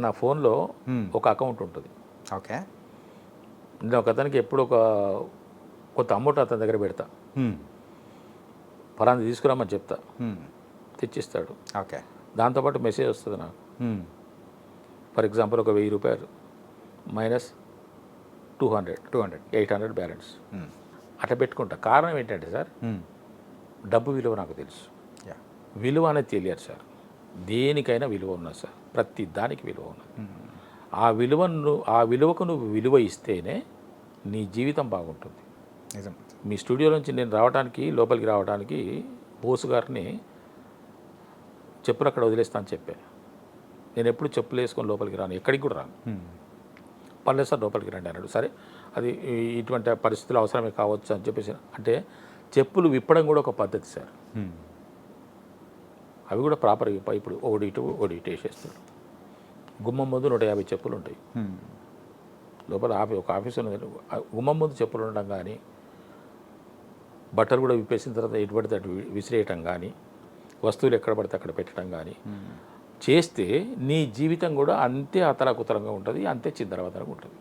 ఇప్పుడు నా ఫోన్లో ఒక అకౌంట్ ఉంటుంది. ఓకే. నేను ఒక అతనికి ఎప్పుడు కొంత అమౌంట్ అతని దగ్గర పెడతా, ఫలానా తీసుకురామని చెప్తా, తెచ్చిస్తాడు. ఓకే. దాంతోపాటు మెసేజ్ వస్తుంది నాకు. ఫర్ ఎగ్జాంపుల్ ఒక 1000 రూపాయలు మైనస్ 200 800 బ్యాలెన్స్ అట్లా పెట్టుకుంటా. కారణం ఏంటంటే సార్, డబ్బు విలువ నాకు తెలుసు. విలువ అనేది తెలియదు సార్. దేనికైనా విలువ ఉన్నది సార్, ప్రతి దానికి విలువ ఉన్నది. ఆ విలువకు నువ్వు విలువ ఇస్తేనే నీ జీవితం బాగుంటుంది. నిజం. మీ స్టూడియో నుంచి నేను లోపలికి రావడానికి బోసు గారిని చెప్పులు అక్కడ వదిలేస్తా అని చెప్పాను. నేను ఎప్పుడు చెప్పులు వేసుకొని లోపలికి రాను, ఎక్కడికి కూడా రాను. పర్లేదు సార్ లోపలికి రండి అన్నాడు. సరే, అది ఇటువంటి పరిస్థితులు అవసరమే కావచ్చు అని చెప్పేసి. అంటే చెప్పులు విప్పడం కూడా ఒక పద్ధతి సార్. అవి కూడా ప్రాపర్గా ఇప్పుడు ఒకటి ఇటు వేసేస్తాడు. గుమ్మం ముందు 150 చెప్పులు ఉంటాయి. లోపల ఒక ఆఫీస్ ఉన్నది. గుమ్మం ముందు చెప్పులు ఉండడం కానీ, బట్టలు కూడా విప్పేసిన తర్వాత ఎటు పడితే అటు విసిరేయటం కానీ, వస్తువులు ఎక్కడ పడితే అక్కడ పెట్టడం కానీ చేస్తే నీ జీవితం కూడా అంతే అతలాకుతలంగా ఉంటుంది, అంతే చిందరవందరగా ఉంటుంది.